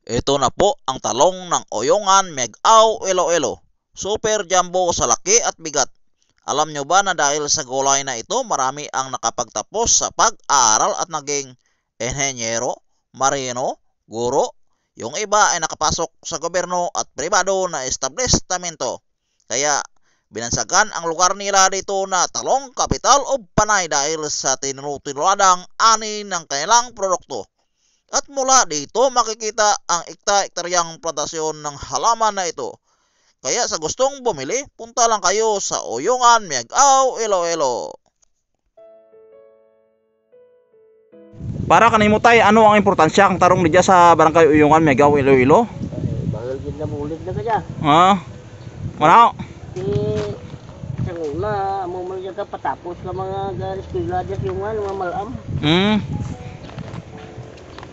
Ito na po ang talong ng Oyongan Meg-Aw Iloilo. Super jumbo sa laki at bigat. Alam nyo ba na dahil sa gulay na ito, marami ang nakapagtapos sa pag-aaral at naging enhenyero, marino, guro. Yung iba ay nakapasok sa gobyerno at pribado na establishmento. Kaya binansagan ang lugar nila dito na Talong Capital of Panay dahil sa tinutuladang ani ng kanilang produkto. At mula dito makikita ang ekta-ektaryang plantasyon ng halaman na ito. Kaya sa gustong bumili, punta lang kayo sa Oyongan Meg-Aw Iloilo. Para kanimo tay, ano ang importansya kang tarong nidya sa barangay Oyongan Meg-Aw Iloilo? Bahal gid na bulig na kaya. Wala. Sa una, amo man ka patapos ka mga eskwela diyan yung mga malam.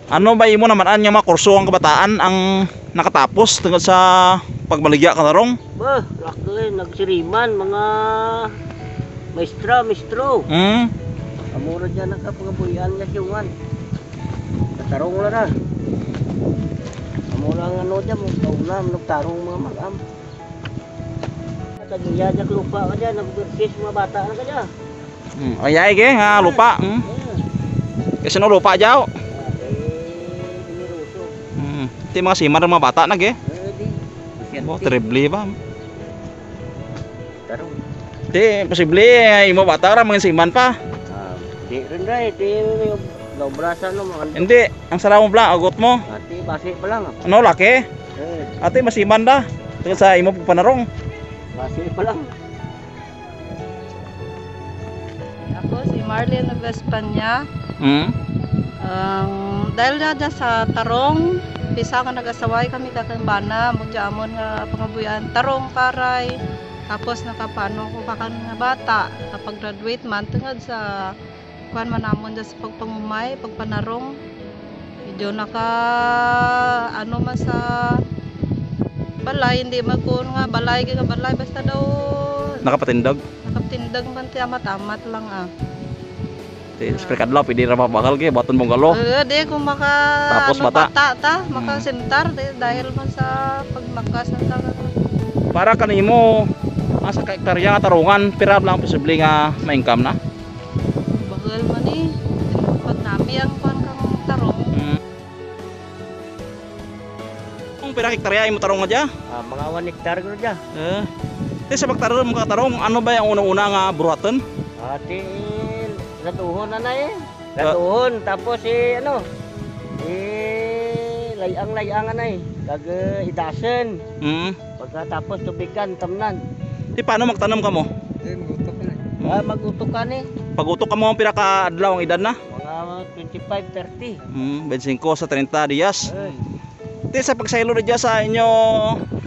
Ano ba imo naman ang mga kurso ang kabataan ang nakatapos tungod sa pagbaligya ka tarong? Bah, lakli nagsiriman mga maestro. Amura diyan nakapangabuyan niya siungan. Tarong la na. Amura ang ano diyan mo kaulam nagtarong mga malam. Kagiya jak lupa ka diyan nagburkis mga bata na kanya. Ayay ge nga lupa. Kasi no lupa jaw. Ti mga simar mga bata na ge. Oh, terrible ba? Tarong. Ti posible imo bata ra mga siman pa. Di rin rin, di laubrasa no mga. Hindi, ang salamu blang agot mo. Ati basi pa lang. Ano laki? Ate masiman da. Tungod sa imo panarong. Basi pa lang. Ako si Marlene Nagespanya. Dahil na sa tarong, pisa ka nag-asaway kami kakambana, magjaamon nga pangabuyan tarong karay. Tapos nakapano ko kakan nga bata, kapag graduate man tungod sa kuan manamon sa pagpangumay, pagpanarong. Medyo naka ano man sa balay, hindi magkun nga balay basta daw Nakapatindag. nakatindag man ti amat-amat lang Ti sprekadlaw pwede ra mabakal ge baton mong galo. Di kung maka Tapos bata. makasentar dahil man sa pagmakasentar. Para kanimo asa ka hektarya nga tarungan pira lang posible nga ma-income na. Bahal man ni pag nami ang pan kang tarong. Kung pira hektarya imo tarong nga dya? Mga 1 hektar ko dyan. Ti sa pagtarong mo ka tarong, ano ba yung una-una nga buruhaton? Ati latuhon na latuhon tapos ano layang na kag idasen. Pagkatapos tubigan tamnan. Ti paano magtanom ka mo? Magutok ka ni. Pagutok ka mo ang pira ka adlaw ang edad na? Mga 25-30. 25 sa 30 diyas. Ti sa pagsaylo na dyan sa inyo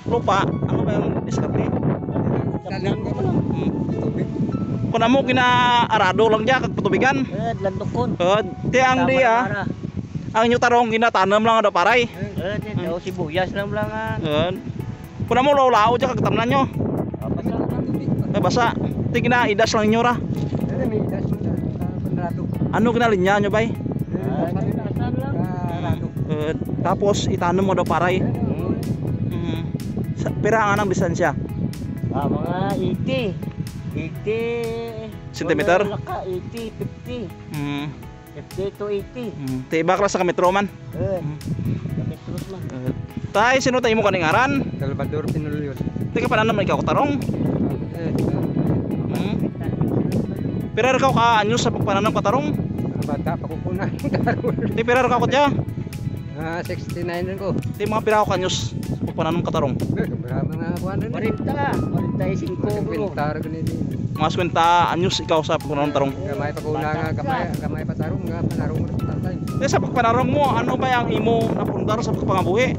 lupa, ano ba yung diskarte? Kung mo gina-arado lang dyan kag patubigan. Landokon. Ti ang di ang inyo tarong ginatanam lang ada paray. Daw sibuyas lang lang. Kung mo law-lao dyan kag tamnan nyo. Basa. Ti ginaidas lang inyo ra. Ano ginalinya nyo bay? Tapos itanam mo daw paray. Pira ang anang distansya? Mga 80 Sentimeter? 80, 50. 50 to 80. Ti iba klas sa kametro man. Kametros man. Tay, sino tayo mo kaning aran? Salvador Pinulyon. Ti ka pa naman ikaw tarong. Pira ka ka anyo sa pagpananam ka tarong? Bata pa ko kuna. Ti pira ka ko dya? 69 rin ko. Ti mga pira ka anyos sa pagpananam ka tarong. Mga kuwan rin. 45 ko. Pintar ko nito. Mga 50 anyos ikaw sa pagpananam tarong. Gamay pa kuna nga gamay pa tarong nga panarong mo sa tatay. Ti sa pagpanarong mo, ano ba ang imo napundar sa pagpangabuhi?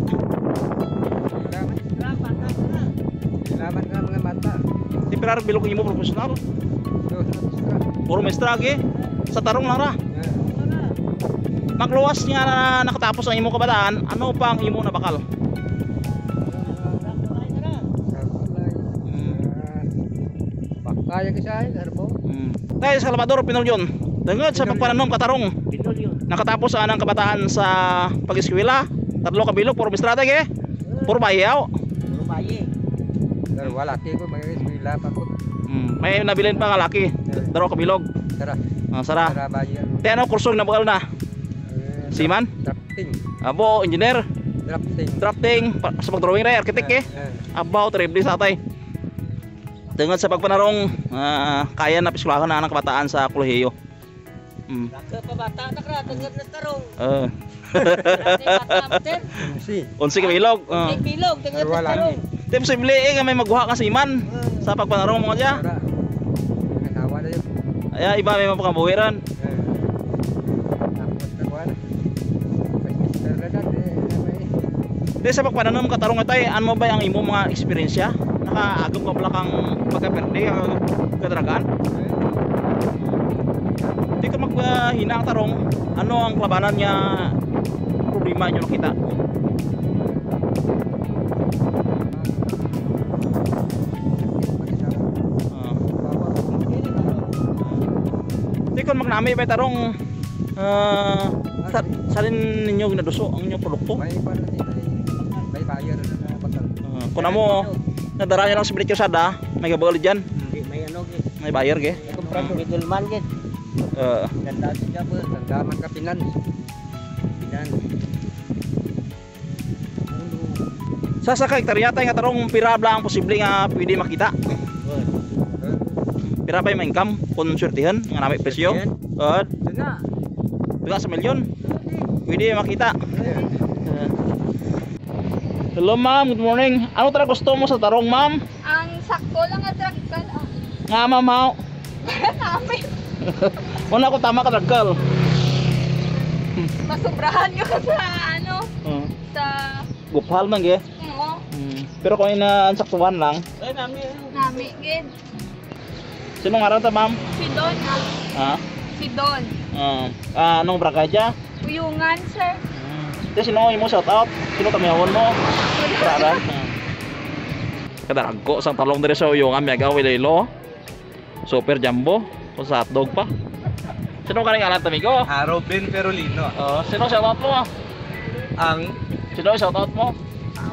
Salamat nga mga bata. Ti pira bilog imo profesional. Puro mestrage sa tarong lang ra. Magluwas nga na nakatapos ang imo kabataan, ano pa ang imo na bakal? Kaya ka siya, Darbo? Tayo sa Salvador Pinulyon. Dangod sa pagpananom katarong. Pinulyon. Nakatapos ang kabataan sa pag-eskwela. Tatlo ka bilog, puro bistrata ge. Puro bayaw. Puro baye. Pero wala ko mga eskwela pa ko. May nabilin pa nga laki. Daro ka bilog. Tara. Sara. Tara bayan. Te ano kursong nabugal na? Siman? Drafting. Abo, engineer. Drafting. Sa pag-drawing ray, architect eh. Abaw, terrible sa atay. Tungod sa pagpanarong kaya na piskulahan na ang kabataan sa kolehiyo. Pabata na kra, tengah na tarong. Si. Unsi ka bilog. Bilog, tengah na tarong. Di posible nga may magguha ka siman sa pagpanarong mo dya. Nakawa na yun. Ay, iba may mapakabuhiran. Tapos nagawa na. Pero na dati. Di sa pagpanarong katarong itay, ano ba ang imo mga eksperyensya? Nakaagam ka pala kang pagkaperde, kadragan? Di ka maghina ang tarong, ano ang labanan niya problema nyo nakita? Di ka magnami ba tarong salin ninyo ginaduso ang inyong produkto? May para may buyer na bakal. Kung na mo nadara nyo lang sa Bridge Sada, may gabagal dyan, May ano ge. may buyer ge. Middleman ge. Ganda siya po. Nagdaman ka pinan. Sa karakteryata nga tarong pira bla ang posible nga pwede makita. Pira ba yung income kung swertihan nga namin presyo? Tuna. Tuga sa milyon. Pwede makita. Hello ma'am, good morning. Ano talaga gusto mo sa tarong ma'am? Ang sakto lang at ragkal. Nga ma'am ha. Namin. Wala ko tama ka ragkal. Masubrahan nyo sa ano. Sa Gupal man ge. oo. Pero kung inansaktuhan lang. Nami. Gid. Sino nga rin ta ma'am? Si Don. Ha? Si Don. Anong brakaja? Uyungan, sir. Ito sino mo shout out? Sino kamihawon mo? Para. Kadarag ko sang talong diri sa uyungan mega wilelo. Super jumbo, o sa hotdog pa. Sino ka rin alat amigo? Robin Perolino. Sino shout out mo? Ang Sino shout out mo?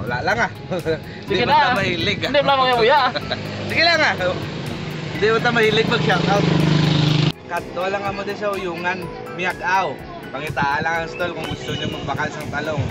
wala lang ah. Sige Hindi mo na. ta mahilig ah. Hindi mo lang kuya. Sige lang ah. Hindi mo ta mahilig mag shoutout. Kadto lang mo din sa uyungan, Miag-aw. Pangitaan lang ang stall kung gusto niyo magbakal sang talong.